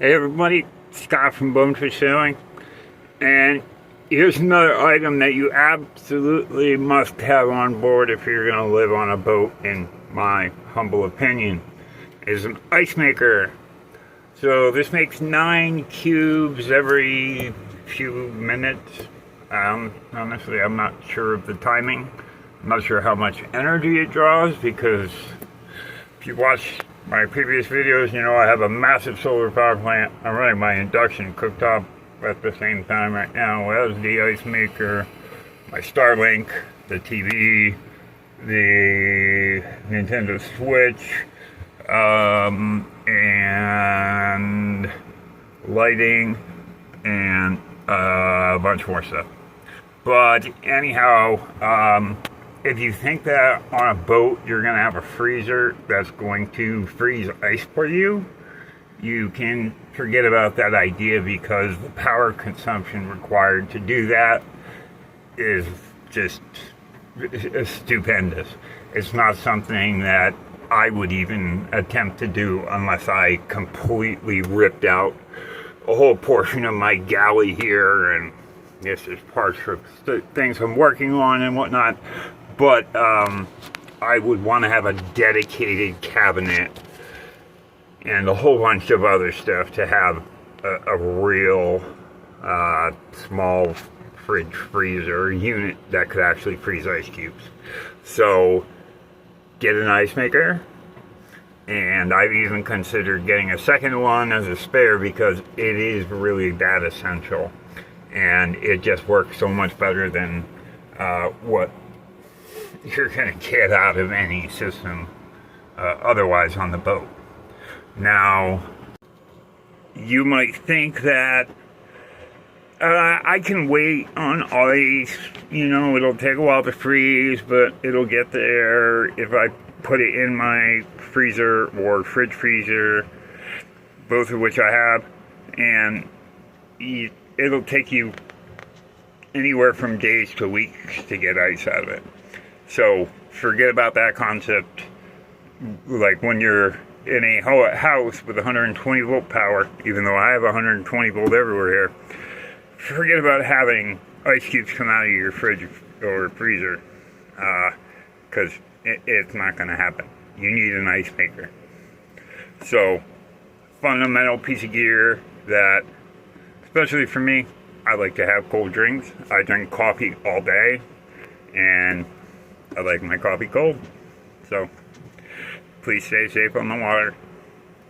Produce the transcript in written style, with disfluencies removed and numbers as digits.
Hey everybody, Scott from Bonefish Sailing, and here's another item that you absolutely must have on board if you're going to live on a boat, in my humble opinion, is an ice maker. So this makes 9 cubes every few minutes. Honestly, I'm not sure of the timing. I'm not sure how much energy it draws, because if you watch my previous videos, you know I have a massive solar power plant. I'm running my induction cooktop at the same time right now, as the ice maker, my Starlink, the TV, the Nintendo Switch, and lighting, and a bunch more stuff. But anyhow, if you think that on a boat you're going to have a freezer that's going to freeze ice for you, you can forget about that idea, because the power consumption required to do that is just stupendous. It's not something that I would even attempt to do unless I completely ripped out a whole portion of my galley here, and yes, there's parts of things I'm working on and whatnot. But I would want to have a dedicated cabinet and a whole bunch of other stuff to have a real small fridge freezer unit that could actually freeze ice cubes. So get an ice maker, and I've even considered getting a second one as a spare, because it is really that essential, and it just works so much better than what you're going to get out of any system otherwise on the boat. Now, you might think that I can wait on ice, you know, it'll take a while to freeze, but it'll get there if I put it in my freezer or fridge freezer, both of which I have, and it'll take you anywhere from days to weeks to get ice out of it. So forget about that concept. Like when you're in a house with 120 volt power, even though I have 120 volt everywhere here, forget about having ice cubes come out of your fridge or freezer, because it's not going to happen. You need an ice maker. So, fundamental piece of gear that, especially for me, I like to have cold drinks. I drink coffee all day, and I like my coffee cold. So, please stay safe on the water.